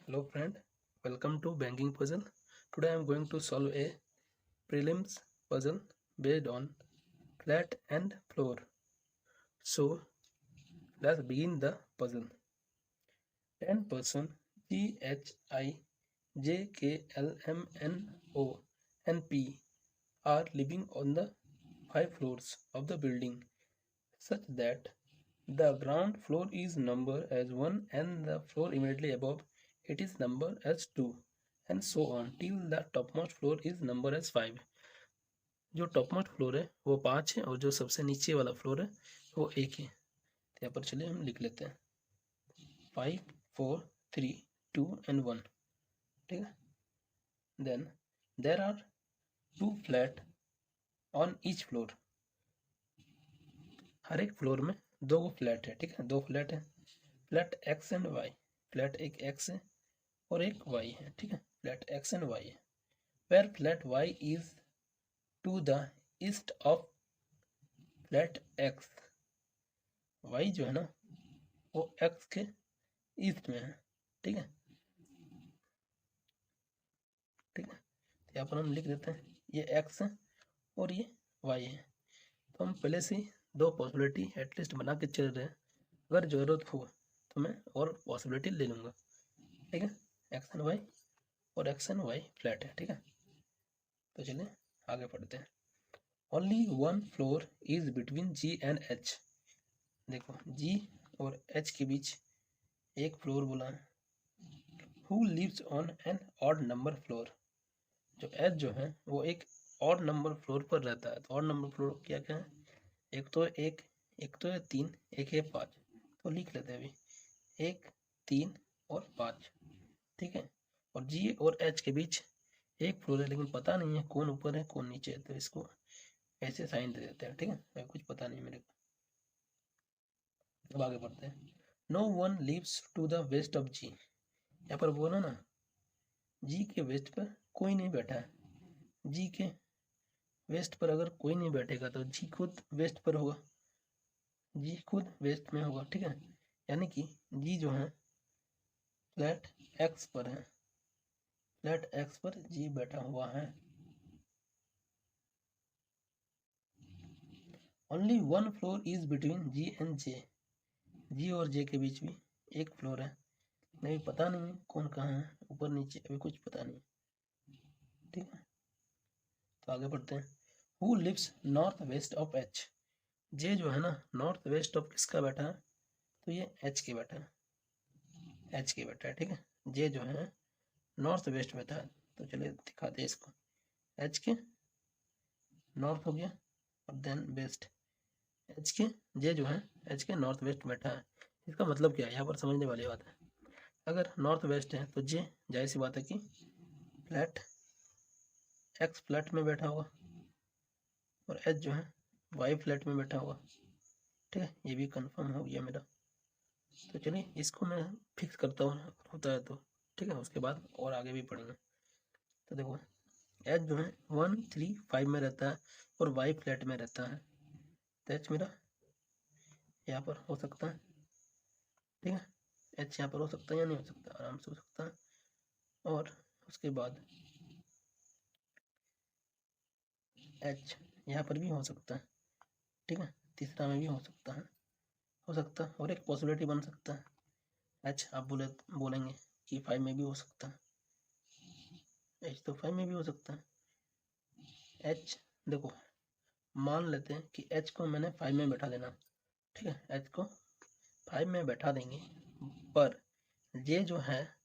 Hello friend, welcome to Banking Puzzle. Today I am going to solve a prelims puzzle based on flat and floor. So let's begin the puzzle. 10 person GHIJKLMNO and P are living on the 5 floors of the building such that the ground floor is numbered as 1 and the floor immediately above it is numbered as 2 and so on till the topmost floor is numbered as 5. जो topmost floor है वो 5 है और जो सबसे नीचे वाला floor है वो 1 है। तो यहाँ पर चलिए हम लिख लेते हैं 5 4 3 2 and 1। ठीक है, then there are 2 flat on each floor. हर एक फ्लोर में 2 फ्लैट है। ठीक है, 2 फ्लैट है, flat X and Y. Flat एक एक्स है और एक वाई है। ठीक है, फ्लैट एक्स एंड वाई है। Where flat Y is to the east of flat X. Y जो है ना वो एक्स के ईस्ट में है। ठीक है, ठीक है, तो यहाँ पर हम लिख देते हैं ये एक्स है और ये वाई है। तो हम पहले से ही 2 पॉसिबिलिटी एटलीस्ट बना के चल रहे हैं, अगर ज़रूरत हो तो मैं और पॉसिबिलिटी ले लूँगा। ठीक है, एक्स एंड वाई और एक्स एंड वाई फ्लैट है। ठीक है, तो चलिए आगे पढ़ते हैं। Only 1 floor is between G and H. देखो जी और एच के बीच एक फ्लोर बोला है। Who lives on an odd number floor. जो एच जो है वो एक ऑड नंबर फ्लोर पर रहता है। तो ऑड नंबर फ्लोर क्या क्या है, एक तो है 3, एक है 5। तो लिख लेते हैं अभी 1 3 और 5। ठीक है, और जी और एच के बीच एक फ्लोर है लेकिन पता नहीं है कौन ऊपर है कौन नीचे है, तो इसको ऐसे साइन दे देते हैं। ठीक है, कुछ पता नहीं मेरे को। अब आगे बढ़ते हैं। No one lives to the west of G. यहाँ पर बोला ना जी के वेस्ट पर कोई नहीं बैठा है। जी के वेस्ट पर अगर कोई नहीं बैठेगा तो जी खुद वेस्ट पर होगा, जी खुद वेस्ट में होगा। ठीक है, यानी कि जी जो है फ्लैट एक्स पर है, फ्लैट एक्स पर जी बैठा हुआ है। Only 1 floor is between G and J. G और जे के बीच भी एक फ्लोर है, नहीं पता नहीं है कौन कहाँ है, ऊपर नीचे अभी कुछ पता नहीं। ठीक है, तो आगे बढ़ते हैं। Who lives north west of H. J जो है ना नॉर्थ वेस्ट ऑफ किसका बैठा है, तो ये एच के बैठा है, एच के बैठा है। ठीक है, जे जो है नॉर्थ वेस्ट बैठा है। तो चलिए दिखाते हैं इसको। एच के नॉर्थ हो गया और देन वेस्ट। एच के जे जो है एच के नॉर्थ वेस्ट बैठा है। इसका मतलब क्या है, यहाँ पर समझने वाली बात है। अगर नॉर्थ वेस्ट है तो जे जाहिर सी बात है कि फ्लैट एक्स फ्लैट में बैठा होगा और एच जो है वाई फ्लैट में बैठा होगा। ठीक है, ये भी कंफर्म हो गया मेरा। तो चलिए इसको मैं फिक्स करता हूँ होता है तो। ठीक है, उसके बाद और आगे भी पढ़ेंगे। तो देखो एच जो है 1 3 5 में रहता है और वाई फ्लैट में रहता है। तो एच मेरा यहाँ पर हो सकता है। ठीक है, एच यहाँ पर हो सकता है या नहीं हो सकता, आराम से हो सकता है। और उसके बाद एच यहाँ पर भी हो सकता है। ठीक है, तीसरा में भी हो सकता है, और एक पॉसिबिलिटी बन सकता है एच आप बोलेंगे कि 5 में भी हो सकता है। एच तो 5 में भी हो सकता है। एच देखो मान लेते हैं कि एच को मैंने 5 में बैठा देना। ठीक है, एच को 5 में बैठा देंगे, पर जे जो है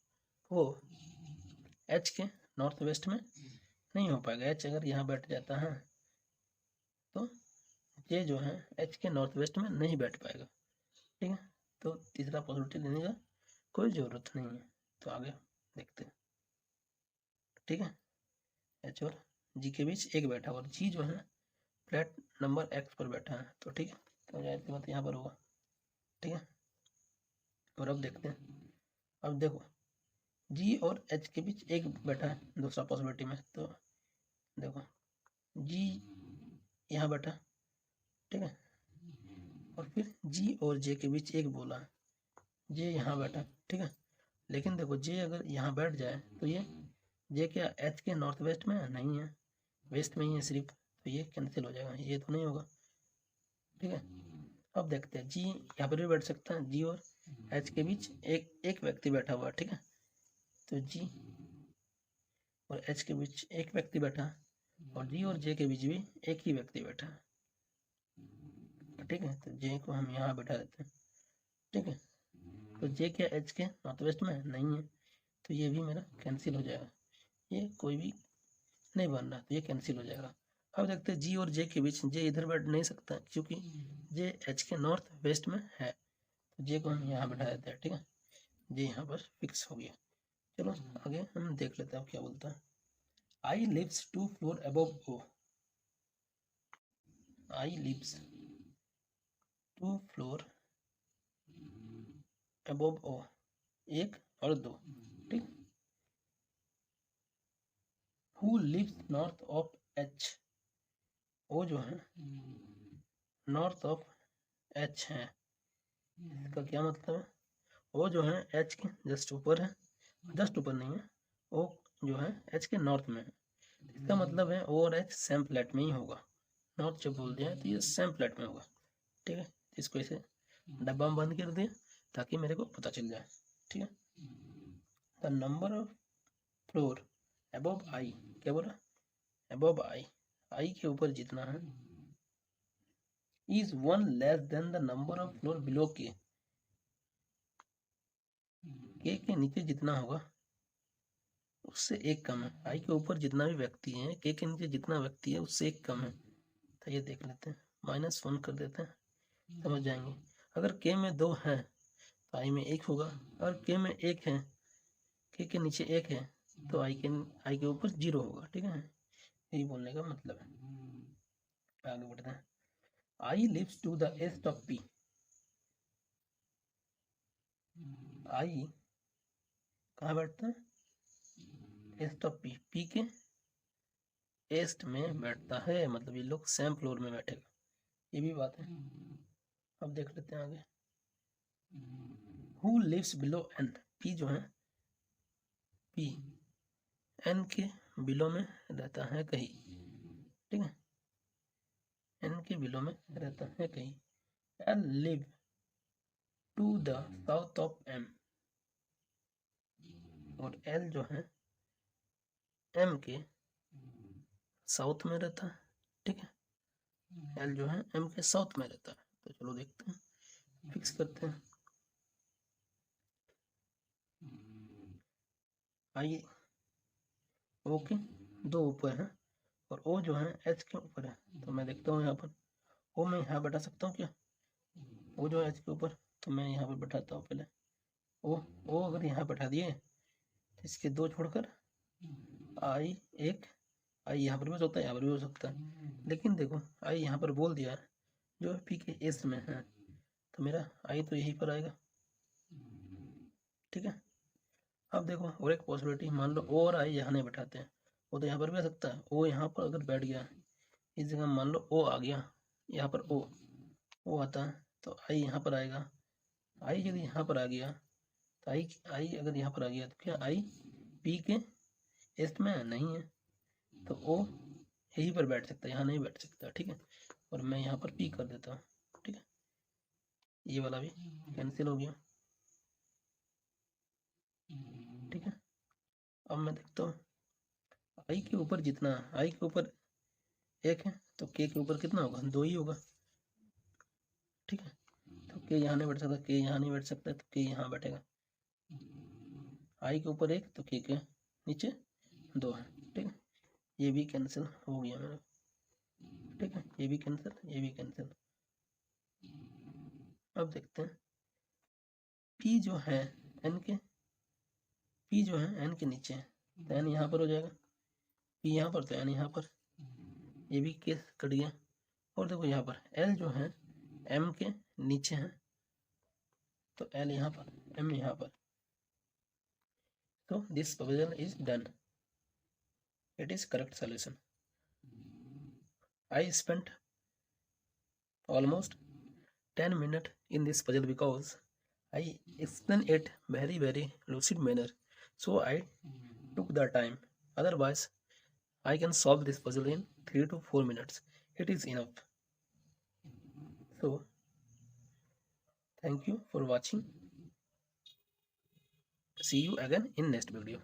वो एच के नॉर्थ वेस्ट में नहीं हो पाएगा। एच अगर यहाँ बैठ जाता है तो जे जो है एच के नॉर्थ वेस्ट में नहीं बैठ पाएगा। ठीक है, तो तीसरा पॉसिबिलिटी लेने का कोई ज़रूरत नहीं है। तो आगे देखते हैं। ठीक है, एच और जी के बीच एक बैठा और जी जो है फ्लैट नंबर एक्स पर बैठा है। तो ठीक है, तो जाहिर सी बात यहाँ पर होगा। ठीक है, और अब देखते हैं। अब देखो जी और एच के बीच एक बैठा है दूसरा पॉसिबिलिटी में। तो देखो जी यहाँ बैठा। ठीक है, और फिर जी और जे के बीच एक बोला है, जे यहाँ बैठा। ठीक है, लेकिन देखो जे अगर यहाँ बैठ जाए तो ये जे क्या एच के नॉर्थ वेस्ट में है? नहीं है, वेस्ट में ही है सिर्फ, तो ये कैंसिल हो जाएगा, ये तो नहीं होगा। ठीक है, अब देखते हैं जी यहाँ पर भी बैठ सकता है, जी और एच के बीच एक एक व्यक्ति बैठा हुआ है। ठीक है, तो जी और एच के बीच एक व्यक्ति बैठा है और जी और जे के बीच भी एक ही व्यक्ति बैठा है। ठीक है, तो जे को हम यहाँ बैठा देते हैं। ठीक है, तो जे क्या एच के नॉर्थ वेस्ट में नहीं है, तो ये भी मेरा कैंसिल हो जाएगा, ये कोई भी नहीं बन रहा, तो ये कैंसिल हो जाएगा। अब देखते हैं जी और जे के बीच, जे इधर बैठ नहीं सकता क्योंकि जे एच के नॉर्थ वेस्ट में है, तो जे को हम यहाँ बैठा देते हैं। ठीक है, जे यहाँ पर फिक्स हो गया। चलो आगे हम देख लेते हैं अब क्या बोलता है। I lives 2 floor above O. I lives 2 floor above O, एक और दो। ठीक, who lives north of H, O जो है नॉर्थ ऑफ एच है, इसका क्या मतलब है, ओ जो है एच के जस्ट ऊपर है, जस्ट ऊपर नहीं है, ओ जो है एच के नॉर्थ में है, इसका मतलब है ओ और एच सेम फ्लैट में ही होगा। नॉर्थ जब बोल दिया है तो ये सेम फ्लैट में होगा। ठीक है, इसको ऐसे डब्बा में बंद कर दिया ताकि मेरे को पता चल जाए। ठीक है, the number of floor above I, क्या बोला, अबव आई, आई के ऊपर जितना है, is 1 less than the number of floor below के, के नीचे जितना होगा उससे एक कम है। आई के ऊपर जितना भी व्यक्ति है, के नीचे जितना व्यक्ति है उससे एक कम है, तो ये देख लेते हैं, -1 कर देते हैं, समझ जाएंगे। अगर के में 2 है तो आई में 1 होगा, और के में 1 है, के नीचे 1 है, तो आई के ऊपर 0 होगा। ठीक है, यही बोलने का मतलब है। आगे बढ़ते हैं। I lives to the east of P, I कहाँ बैठता है, ईस्ट ऑफ पी, पी के ईस्ट में बैठता है, मतलब ये लोग सेम फ्लोर में बैठेगा, ये भी बात है। अब देख लेते हैं आगे। Who lives below N, P जो है, पी एन के बिलो में रहता है कहीं। ठीक है, एन के बिलो में रहता है कहीं। L live to the south of M, और एल जो है एम के साउथ में रहता है। ठीक है, एल जो है एम के साउथ में रहता है, तो चलो देखते हैं, फिक्स करते हैं। आइए, ओ के 2 ऊपर है और ओ जो है एच के ऊपर है, तो मैं देखता हूँ यहाँ पर ओ मैं यहाँ बैठा सकता हूँ क्या, ओ जो है एच के ऊपर, तो मैं यहाँ पर बैठाता हूँ पहले ओ अगर यहाँ बैठा दिए तो इसके 2 छोड़कर आई एक, आई यहाँ पर भी हो सकता है, यहाँ पर भी हो सकता है, लेकिन देखो आई यहाँ पर बोल दिया जो पी के ईस्ट में है, तो मेरा आई तो यहीं पर आएगा। ठीक है, अब देखो और एक पॉसिबिलिटी, मान लो ओ और आई यहाँ नहीं बैठाते हैं, वो तो यहाँ पर भी आ सकता है, ओ यहाँ पर अगर बैठ गया इस जगह, मान लो ओ आ गया यहाँ पर, ओ आता है तो आई यहाँ पर आएगा, आई यदि यहाँ पर आ गया तो आई अगर यहाँ पर आ गया तो क्या आई पी के ईस्ट में नहीं है, तो ओ यहीं पर बैठ सकता है, यहाँ नहीं बैठ सकता। ठीक है, और मैं यहाँ पर पी कर देता हूँ। ठीक है, ये वाला भी कैंसिल हो गया। ठीक है, अब मैं देखता हूँ आई के ऊपर जितना, आई के ऊपर 1 है तो के ऊपर कितना होगा, 2 ही होगा। ठीक है, तो के यहाँ नहीं बैठ सकता, के यहाँ नहीं बैठ सकता, तो के यहाँ बैठेगा। आई के ऊपर 1 तो के नीचे 2 है। ठीक है, ये भी कैंसिल हो गया मेरा। ठीक है, ये भी कैंसिल, ये भी कैंसिल। अब देखते हैं पी जो है एन के, पी जो है एन के नीचे है, तो एन यहाँ पर हो जाएगा, पी यहाँ पर तो एन यहाँ पर, ये भी केस कट गया। और देखो यहाँ पर एल जो है एम के नीचे है, तो एल यहाँ पर, एम यहाँ पर, तो this provision is done. It is correct solution. I spent almost 10 minutes in this puzzle because I explain it very lucid manner. So I took the time. Otherwise, I can solve this puzzle in 3 to 4 minutes. It is enough. So, thank you for watching. See you again in next video.